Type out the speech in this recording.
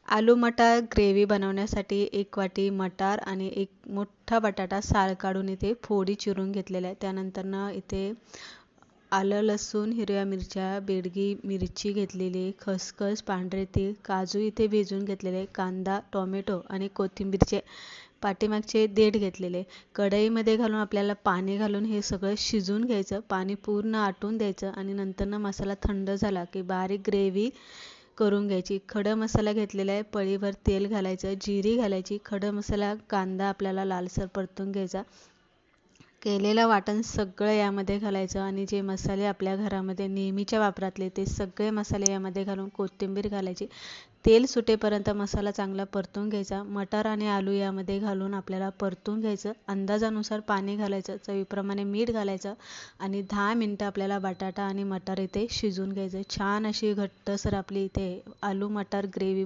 आलू मटार ग्रेव्ही बनवण्यासाठी 1 वाटी मटार आणि 1 मोठा बटाटा साल काढून इथे फोडी चिरून घेतलेल्या आहे. त्यानंतर इथे आलं लसूण हिरव्या मिरच्या बेडगी मिरची घेतलेली, खसखस पांढरे तीळ काजू इथे भिजवून घेतलेले, कांदा टोमॅटो आणि कोथिंबीरचे पाठीमागचे देठ घेतलेले. कढईमध्ये घालून आपल्याला पाणी घालून हे सगळं शिजवून घ्यायचं. पाणी पूर्ण आटून द्यायचं आणि नंतर मसाला थंड झाला की बारीक ग्रेव्ही करून घ्यायची. खडा मसाला घेतलेला आहे, पळीभर तेल घालायचं, जिरी घालायची, खडा मसाला कांदा आपल्याला लालसर परतून घ्यायचा. केलेलं वाटण सगळं यामध्ये घालायचं आणि जे मसाले आपल्या घरामध्ये नेहमीच्या वापरातले ते सगळे मसाले यामध्ये घालून कोथिंबीर घालायची. तेल सुटेपर्यंत मसाला चांगला परतून घ्यायचा. मटार आणि आलू यामध्ये घालून आपल्याला परतून घ्यायचं. अंदाजानुसार पाणी घालायचं, चवीप्रमाणे मीठ घालायचं आणि 10 मिनटं आपल्याला बटाटा आणि मटार इथे शिजवून घ्यायचं. छान अशी घट्टसर आपली इथे आलू मटार ग्रेव्ही